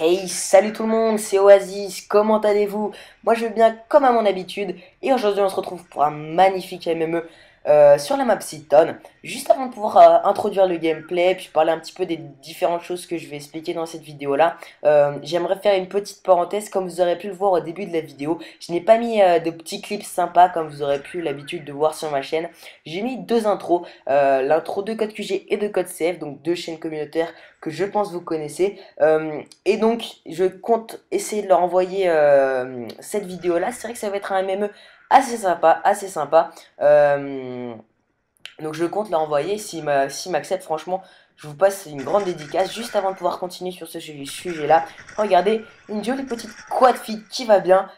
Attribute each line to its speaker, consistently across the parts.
Speaker 1: Hey, salut tout le monde, c'est Oasis, comment allez-vous? Moi je vais bien comme à mon habitude, et aujourd'hui on se retrouve pour un magnifique MME sur la map Seaton. Juste avant de pouvoir introduire le gameplay, puis parler un petit peu des différentes choses que je vais expliquer dans cette vidéo-là, j'aimerais faire une petite parenthèse. Comme vous aurez pu le voir au début de la vidéo, je n'ai pas mis de petits clips sympas comme vous aurez pu l'habitude de voir sur ma chaîne. J'ai mis deux intros, l'intro de Code QG et de Code CF, donc deux chaînes communautaires que je pense vous connaissez. Et donc, je compte essayer de leur envoyer cette vidéo-là. C'est vrai que ça va être un MME assez sympa, assez sympa. Donc je compte leur envoyer. S'ils m'acceptent, franchement, je vous passe une grande dédicace. Juste avant de pouvoir continuer sur ce sujet-là, regardez, une jolie petite quad feed qui va bien.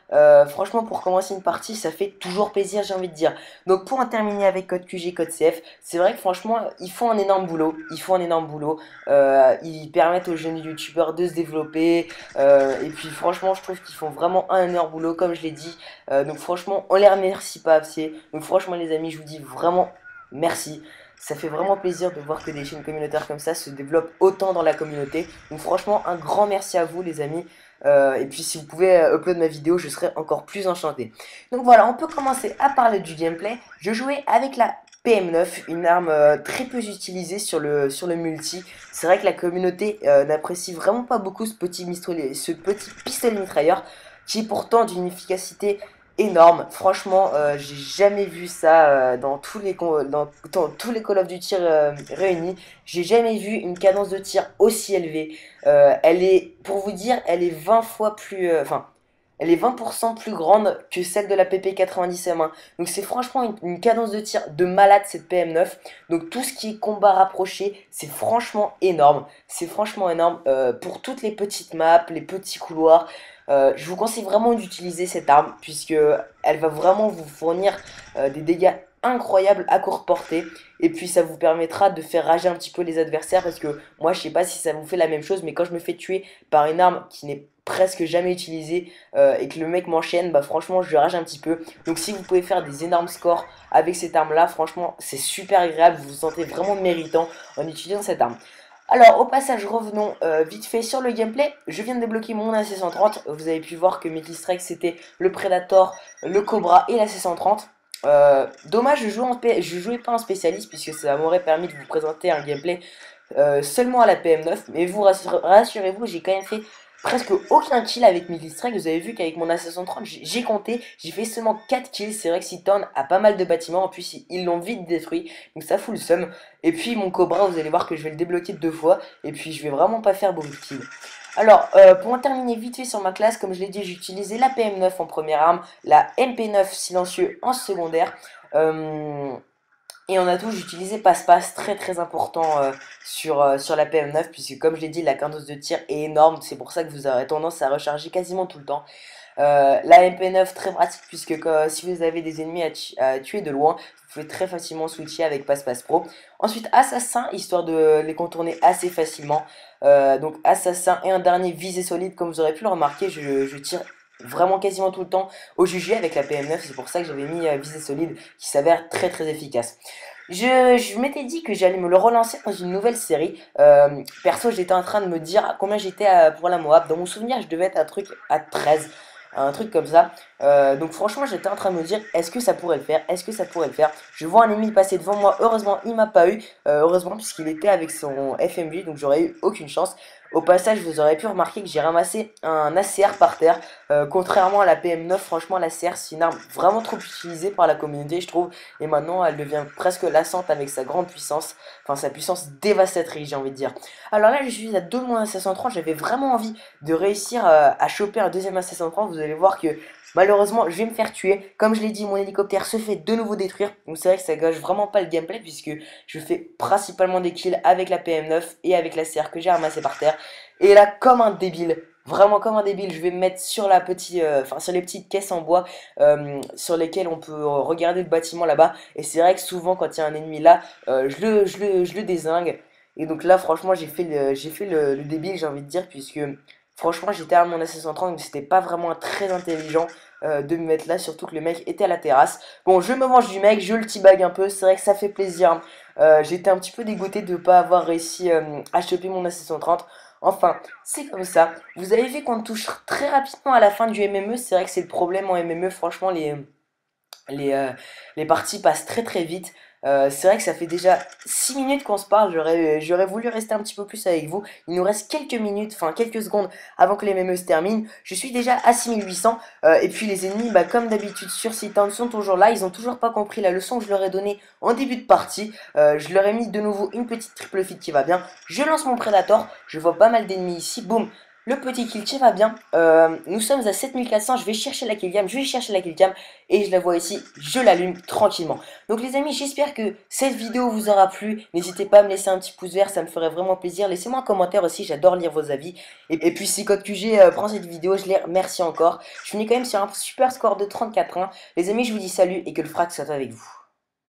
Speaker 1: Franchement, pour commencer une partie, ça fait toujours plaisir, j'ai envie de dire. Donc pour en terminer avec Code QG, Code CF, c'est vrai que franchement, ils font un énorme boulot. Ils font un énorme boulot. Ils permettent aux jeunes youtubeurs de se développer. Et puis franchement, je trouve qu'ils font vraiment un énorme boulot, comme je l'ai dit. Donc franchement, on les remercie pas assez. Donc franchement, les amis, je vous dis vraiment merci. Ça fait vraiment plaisir de voir que des chaînes communautaires comme ça se développent autant dans la communauté. Donc franchement, un grand merci à vous les amis. Et puis si vous pouvez upload ma vidéo, je serai encore plus enchanté. Donc voilà, on peut commencer à parler du gameplay. Je jouais avec la PM9, une arme très peu utilisée sur le multi. C'est vrai que la communauté n'apprécie vraiment pas beaucoup ce petit pistolet mitrailleur, qui est pourtant d'une efficacité énorme. Franchement, j'ai jamais vu ça dans tous les Call of Duty réunis. J'ai jamais vu une cadence de tir aussi élevée. Elle est, pour vous dire, elle est 20 fois plus, elle est 20% plus grande que celle de la PP90 M1. Donc c'est franchement une cadence de tir de malade cette PM9. Donc tout ce qui est combat rapproché, c'est franchement énorme. C'est franchement énorme pour toutes les petites maps, les petits couloirs. Je vous conseille vraiment d'utiliser cette arme puisque elle va vraiment vous fournir des dégâts incroyables à courte portée, et puis ça vous permettra de faire rager un petit peu les adversaires, parce que moi je sais pas si ça vous fait la même chose, mais quand je me fais tuer par une arme qui n'est presque jamais utilisée et que le mec m'enchaîne, bah franchement je rage un petit peu. Donc si vous pouvez faire des énormes scores avec cette arme là, franchement c'est super agréable, vous vous sentez vraiment méritant en utilisant cette arme. Alors, au passage, revenons vite fait sur le gameplay. Je viens de débloquer mon AC-130. Vous avez pu voir que mes key strikes c'était le Predator, le Cobra et l'AC-130. Dommage, je jouais pas en spécialiste puisque ça m'aurait permis de vous présenter un gameplay seulement à la PM9. Mais vous rassurez-vous, j'ai quand même fait presque aucun kill avec mes key strikes. Vous avez vu qu'avec mon AC-130, j'ai compté, j'ai fait seulement 4 kills. C'est vrai que Seaton a pas mal de bâtiments. En plus, ils l'ont vite détruit. Donc ça fout le seum. Et puis mon Cobra, vous allez voir que je vais le débloquer deux fois. Et puis je vais vraiment pas faire beaucoup de kills. Alors, pour en terminer vite fait sur ma classe, comme je l'ai dit, j'ai utilisé la PM9 en première arme, la MP9 silencieux en secondaire. Et en atout, j'utilisais passe-passe, très très important sur la PM9, puisque comme je l'ai dit, la cadence de tir est énorme. C'est pour ça que vous aurez tendance à recharger quasiment tout le temps. La MP9 très pratique, puisque si vous avez des ennemis à tuer de loin, vous pouvez très facilement switcher avec Passe-Passe Pro. Ensuite Assassin, histoire de les contourner assez facilement. Donc Assassin, et un dernier Visée Solide. Comme vous aurez pu le remarquer, je tire vraiment quasiment tout le temps au jugé avec la PM9. C'est pour ça que j'avais mis Visée Solide, qui s'avère très très efficace. Je m'étais dit que j'allais me le relancer dans une nouvelle série. Perso, j'étais en train de me dire combien j'étais pour la Moab. Dans mon souvenir, je devais être un truc à 13, un truc comme ça. Donc franchement, j'étais en train de me dire, est-ce que ça pourrait le faire? Est-ce que ça pourrait le faire? Je vois un ennemi passer devant moi. Heureusement, il m'a pas eu. Heureusement, puisqu'il était avec son FMG, donc j'aurais eu aucune chance. Au passage, vous aurez pu remarquer que j'ai ramassé un ACR par terre. Contrairement à la PM9, franchement, l'ACR c'est une arme vraiment trop utilisée par la communauté, je trouve. Et maintenant, elle devient presque lassante avec sa grande puissance. Enfin, sa puissance dévastatrice, j'ai envie de dire. Alors là, je suis à 2 de mon AC-130. J'avais vraiment envie de réussir à choper un deuxième AC-130. Vous allez voir que malheureusement, je vais me faire tuer. Comme je l'ai dit, mon hélicoptère se fait de nouveau détruire. Donc c'est vrai que ça gâche vraiment pas le gameplay, puisque je fais principalement des kills avec la PM9 et avec la CR que j'ai ramassé par terre. Et là, comme un débile, vraiment comme un débile, je vais me mettre sur sur les petites caisses en bois sur lesquelles on peut regarder le bâtiment là-bas. Et c'est vrai que souvent, quand il y a un ennemi là, je le dézingue. Et donc là, franchement, j'ai fait le débile, j'ai envie de dire, puisque franchement, j'étais à mon AC-130, donc c'était pas vraiment très intelligent de me mettre là, surtout que le mec était à la terrasse. Bon, je me mange du mec, je le teabag un peu, c'est vrai que ça fait plaisir. J'étais un petit peu dégoûté de ne pas avoir réussi à choper mon AC-130. Enfin, c'est comme ça. Vous avez vu qu'on touche très rapidement à la fin du MME. C'est vrai que c'est le problème en MME. Franchement, les, euh, les parties passent très très vite. C'est vrai que ça fait déjà 6 minutes qu'on se parle. J'aurais voulu rester un petit peu plus avec vous. Il nous reste quelques minutes, enfin quelques secondes avant que les MME se terminent. Je suis déjà à 6800. Et puis les ennemis, bah, comme d'habitude sur Citan, sont toujours là. Ils ont toujours pas compris la leçon que je leur ai donnée en début de partie. Je leur ai mis de nouveau une petite triple feed qui va bien. Je lance mon Predator. Je vois pas mal d'ennemis ici. Boum. Le petit kill qui va bien. Nous sommes à 7400. Je vais chercher la kill cam. Je vais chercher la kill cam. Et je la vois ici. Je l'allume tranquillement. Donc les amis, j'espère que cette vidéo vous aura plu. N'hésitez pas à me laisser un petit pouce vert. Ça me ferait vraiment plaisir. Laissez-moi un commentaire aussi. J'adore lire vos avis. Et puis si Code QG prend cette vidéo, je les remercie encore. Je finis quand même sur un super score de 34-1. Les amis, je vous dis salut et que le frac soit avec vous.